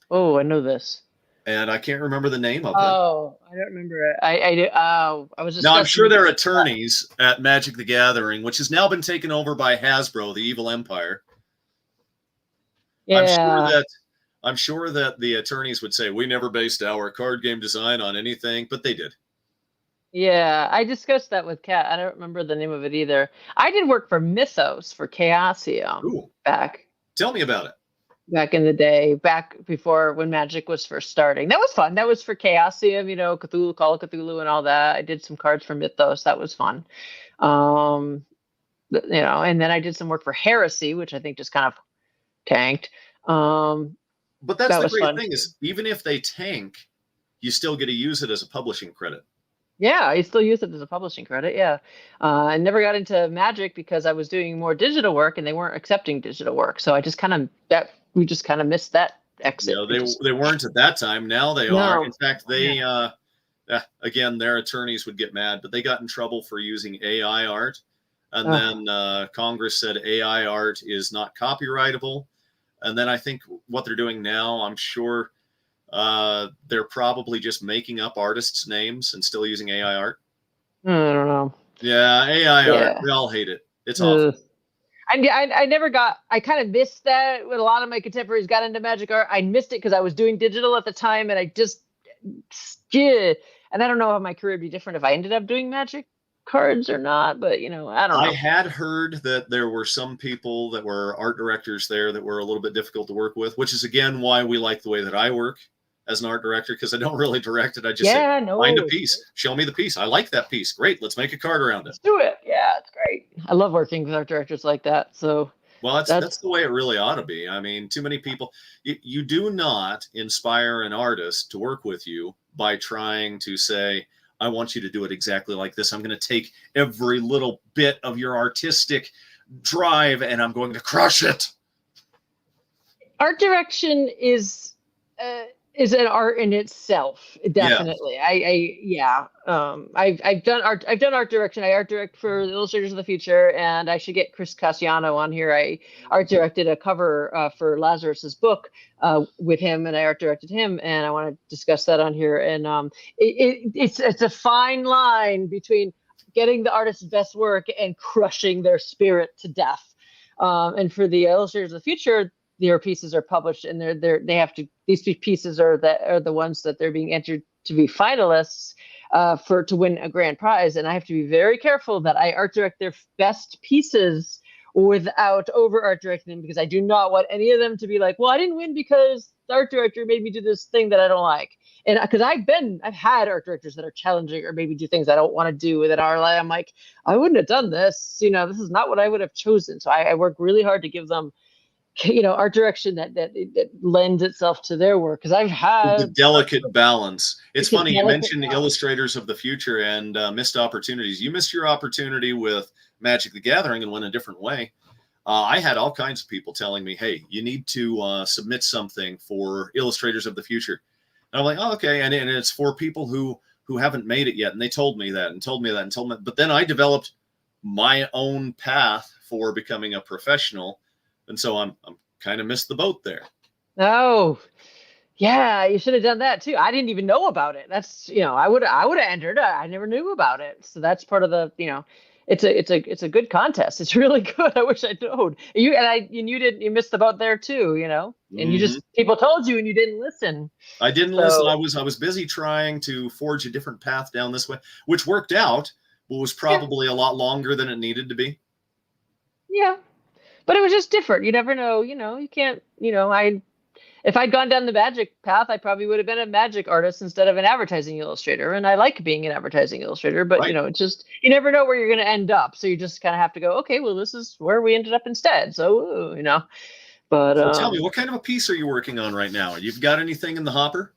Oh, I know this. And I can't remember the name of it. Oh, I don't remember it. I was just. Now, I'm sure there are attorneys at Magic the Gathering, which has now been taken over by Hasbro, the evil empire. Yeah. I'm sure that the attorneys would say, we never based our card game design on anything, but they did. Yeah, I discussed that with Kat. I don't remember the name of it either. I did work for Mythos for Chaosium. Ooh. Back. Tell me about it. Back in the day, back before when Magic was first starting. That was fun. That was for Chaosium, Cthulhu, Call of Cthulhu and all that. I did some cards for Mythos. That was fun. And then I did some work for Heresy, which I think just kind of tanked. But that's the great thing is, even if they tank, you still get to use it as a publishing credit. Yeah, I still use it as a publishing credit. Yeah. I never got into Magic because I was doing more digital work and they weren't accepting digital work. So I just we just kind of missed that exit. They weren't at that time. Now they are. In fact, they, again, their attorneys would get mad, but they got in trouble for using AI art. And then Congress said AI art is not copyrightable. And then I think what they're doing now, I'm sure they're probably just making up artists' names and still using AI art. I don't know. Yeah, AI art. We all hate it. It's awful. I kind of missed that when a lot of my contemporaries got into magic art. I missed it because I was doing digital at the time, and I just did. And I don't know how my career would be different if I ended up doing magic cards or not, but I don't know. I had heard that there were some people that were art directors there that were a little bit difficult to work with, which is again why we like the way that I work as an art director, because I don't really direct it. I just say, find a piece, show me the piece. I like that piece. Great, let's make a card around it. Let's do it. Yeah, it's great. I love working with art directors like that. So well, that's the way it really ought to be. I mean, too many people, you do not inspire an artist to work with you by trying to say, I want you to do it exactly like this. I'm going to take every little bit of your artistic drive and I'm going to crush it. Art direction is an art in itself, definitely. Yeah. I've done art direction. I art direct for Illustrators of the Future, and I should get Chris Cassiano on here. I art directed a cover for Lazarus's book with him, and I art directed him, and I want to discuss that on here. And it's a fine line between getting the artist's best work and crushing their spirit to death. And for the Illustrators of the Future, their pieces are published, and these pieces are the ones that they're being entered to be finalists to win a grand prize. And I have to be very careful that I art direct their best pieces without over art directing them, because I do not want any of them to be like, well, I didn't win because the art director made me do this thing that I don't like. And because I've had art directors that are challenging or maybe do things I don't want to do that are like, I'm like, I wouldn't have done this. This is not what I would have chosen. So I work really hard to give them art direction that lends itself to their work, because I've had the delicate balance. It's funny you mentioned the Illustrators of the Future and missed opportunities. You missed your opportunity with Magic the Gathering and went a different way. I had all kinds of people telling me, hey, you need to submit something for Illustrators of the Future. And I'm like, oh, okay. And it's for people who haven't made it yet. And they told me that and told me that and told me. But then I developed my own path for becoming a professional. And so I'm kind of missed the boat there. Oh, yeah, you should have done that too. I didn't even know about it. That's, I would have entered. I never knew about it. So that's part of the, it's a good contest. It's really good. I wish I'd known. You missed the boat there too, and you just people told you and you didn't listen. I didn't So, listen. I was busy trying to forge a different path down this way, which worked out, but was probably a lot longer than it needed to be. Yeah, but it was just different. You never know. You can't. If I'd gone down the magic path, I probably would have been a magic artist instead of an advertising illustrator. And I like being an advertising illustrator, but Right. it's just, you never know where you're going to end up. So you just kind of have to go, okay, well, this is where we ended up instead. So, but, So tell me, what kind of a piece are you working on right now? You've got anything in the hopper?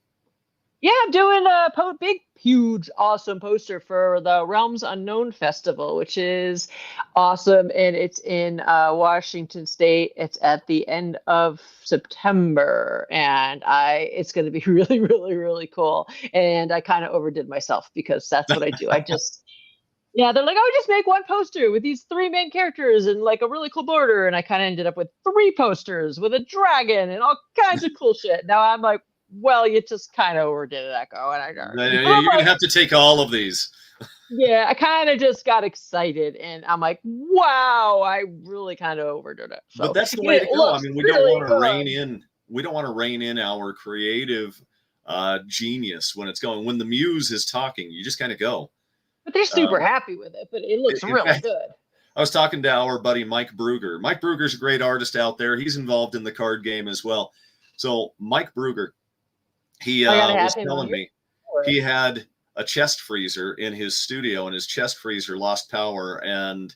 yeah, I'm doing a big, huge, awesome poster for the Realms Unknown Festival, which is awesome. And it's in Washington State. It's at the end of September. And it's going to be really, really, really cool. And I kind of overdid myself because that's what I do. Yeah, they're like, oh, just make one poster with these 3 main characters and like a really cool border. And I kind of ended up with 3 posters with a dragon and all kinds of cool shit. Now I'm like, well, you just kind of overdid it, Echo. And You're going to have to take all of these. Yeah, I kind of just got excited and I'm like, wow, I really kind of overdid it. So, but that's the way to go. I mean, we don't want to really rein in. We don't want to rein in our creative genius when it's going. When the muse is talking, you just kind of go. But they're super happy with it. But it looks really good. I was talking to our buddy Mike Brugger. Mike Brugger's a great artist out there. He's involved in the card game as well. So Mike Brugger, he was telling me he had a chest freezer in his studio, and his chest freezer lost power, and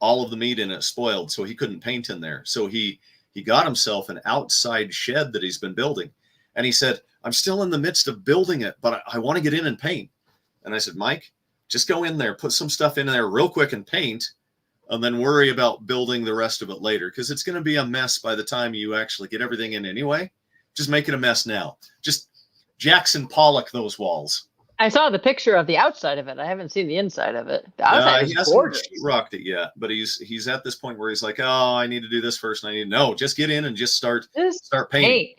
all of the meat in it spoiled, so he couldn't paint in there. So he got himself an outside shed that he's been building, and he said, "I'm still in the midst of building it, but I want to get in and paint." And I said, "Mike, just go in there, put some stuff in there real quick and paint, and then worry about building the rest of it later, because it's going to be a mess by the time you actually get everything in anyway. Just make it a mess now. Just Jackson Pollock those walls." I saw the picture of the outside of it. I haven't seen the inside of it. The outside is gorgeous. He hasn't sheetrocked it yet, but he's at this point where he's like, "Oh, I need to do this first. And no, just get in and just start painting."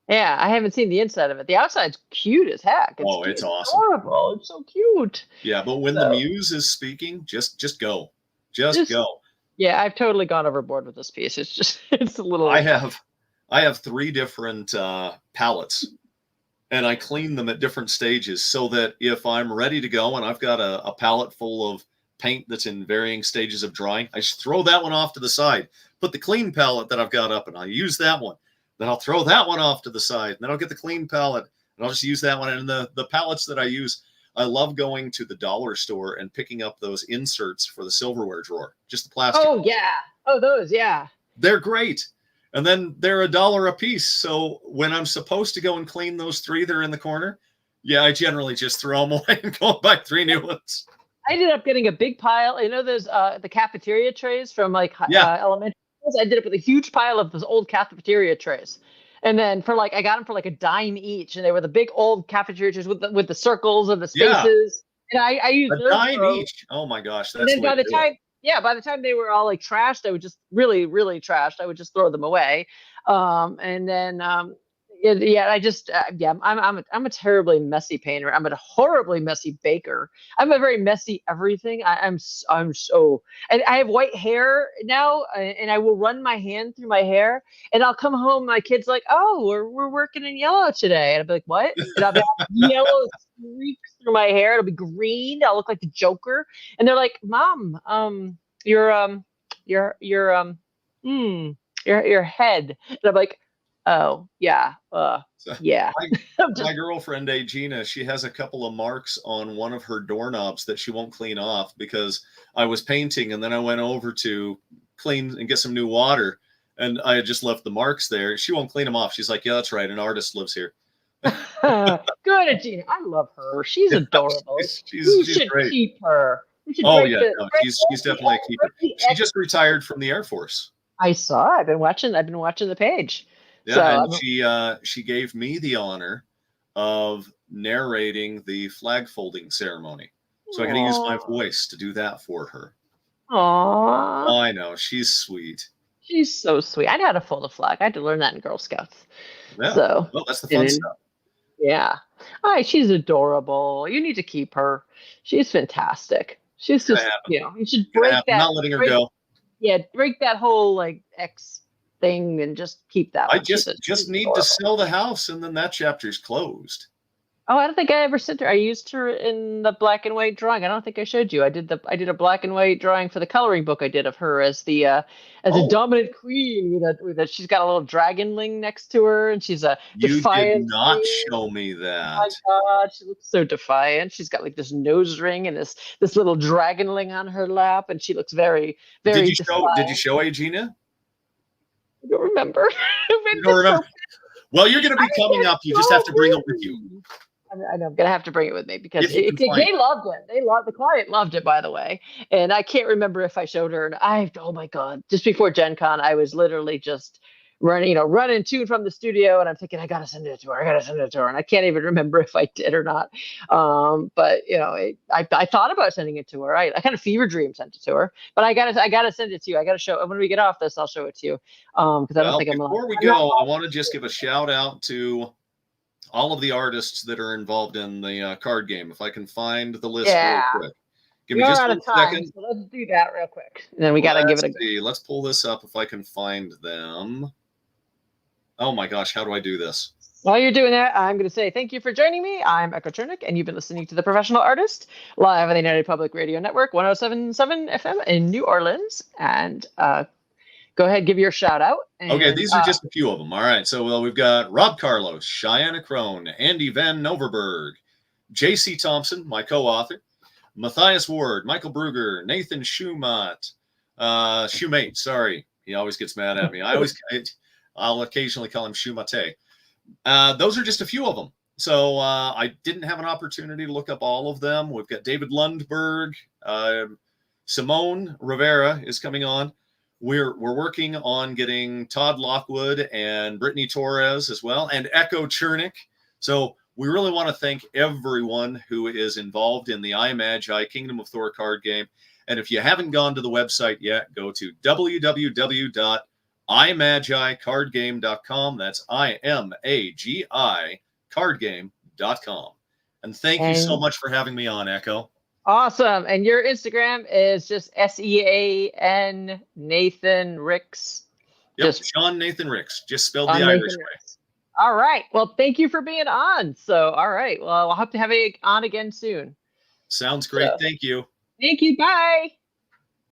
Yeah, I haven't seen the inside of it. The outside's cute as heck. It's awesome. Adorable. It's so cute. Yeah, but when the muse is speaking, just go. Just go. Yeah, I've totally gone overboard with this piece. It's a little. I have 3 different palettes, and I clean them at different stages so that if I'm ready to go and I've got a palette full of paint that's in varying stages of drying, I just throw that one off to the side, put the clean palette that I've got up, and I'll use that one. Then I'll throw that one off to the side, and then I'll get the clean palette, and I'll just use that one. And the palettes that I use, I love going to the dollar store and picking up those inserts for the silverware drawer, just the plastic. Oh, yeah. Oh, those, yeah. They're great. And then they're $1 a piece. So when I'm supposed to go and clean those 3 that are in the corner, I generally just throw them away and go and buy 3 new ones. I ended up getting a big pile. Those the cafeteria trays from elementary schools. I ended up with a huge pile of those old cafeteria trays. And then I got them for like $0.10 each, and they were the big old cafeteria trays with the circles and the spaces. Yeah. And I used $0.10 each. Oh my gosh, that's. And then by the time they were all like trashed, I would just really, really trashed. I would just throw them away. And then I'm a terribly messy painter. I'm a horribly messy baker. I'm a very messy everything. I'm so, and I have white hair now, and I will run my hand through my hair, and I'll come home. My kid's like, "Oh, we're working in yellow today," and I'll be like, "What?" And I'll be yellow streaks through my hair. It'll be green. I'll look like the Joker, and they're like, "Mom, your head," and I'm like, "Oh, yeah. Yeah." My girlfriend, Gina, she has a couple of marks on one of her doorknobs that she won't clean off because I was painting, and then I went over to clean and get some new water, and I had just left the marks there. She won't clean them off. She's like, "Yeah, that's right. An artist lives here." Good at Gina. I love her. She's adorable. She's should great. Keep her. She's definitely a keeper. She just retired from the Air Force. I saw. I've been watching the page. Yeah, and she gave me the honor of narrating the flag folding ceremony. So I got to use my voice to do that for her. Aww. Oh, I know. She's sweet. She's so sweet. I know how to fold a flag. I had to learn that in Girl Scouts. Yeah. So, well, that's the fun stuff. Yeah. All right. She's adorable. You need to keep her. She's fantastic. She's Gonna just, happen. you know, you should Gonna break happen. I'm that. not letting her Break, go. yeah, break that whole like X thing and just keep that I one. just She's need to adorable. sell the house, and then that chapter's closed. Oh, I don't think I ever sent her. I used her in the black and white drawing. I don't think I showed you. I did a black and white drawing for the coloring book I did of her as the as a Oh, dominant queen with a she's got a little dragonling next to her and she's a you did defiant not queen. show me Oh that. my God, she looks so defiant. She's got like this nose ring and this little dragonling on her lap, and she looks very, Did very you defiant. show Agina? I don't remember. You don't remember? Well, you're going to be coming up. You just have to bring it with you. I know I'm gonna have to bring it with me because If you can find they loved it. The client loved it, by the way. And I can't remember if I showed her. Oh my God, just before Gen Con, I was literally just running to and from the studio, and I'm thinking I gotta send it to her. I gotta send it to her, and I can't even remember if I did or not. But I thought about sending it to her. I kind of fever dream sent it to her, but I gotta send it to you. I gotta show when we get off this. I'll show it to you because I don't think I'm allowed. Before we go, I want to just give a shout out to all of the artists that are involved in the card game. If I can find the list real quick. Give me just 1 second. So let's do that real quick. And then we got to give it a go. See. Let's pull this up if I can find them. Oh my gosh, how do I do this? While you're doing that, I'm going to say thank you for joining me. I'm Echo Chernick, and you've been listening to The Professional Artist, live on the United Public Radio Network, 107.7 FM in New Orleans. And go ahead, give your shout out. And, okay, these are just a few of them. All right, so we've got Rob Carlos, Cheyenne Crone, Andy Van Noverberg, J.C. Thompson, my co-author, Matthias Ward, Michael Bruger, Nathan Shumate, sorry. He always gets mad at me. I'll occasionally call him Shumate. Those are just a few of them. So I didn't have an opportunity to look up all of them. We've got David Lundberg, Simone Rivera is coming on. We're working on getting Todd Lockwood and Brittany Torres as well, and Echo Chernick. So we really want to thank everyone who is involved in the iMagi Kingdom of Thor card game. And if you haven't gone to the website yet, go to www.imagicardgame.com. That's IMAGI cardgame.com. And thank you so much for having me on, Echo. Awesome. And your Instagram is just SEAN Nathan Ricks. Yep, Sean Nathan Ricks, just spelled the Irish way. All right. Well, thank you for being on. So, all right. Well, I'll hope to have you on again soon. Sounds great. Thank you. Thank you. Bye.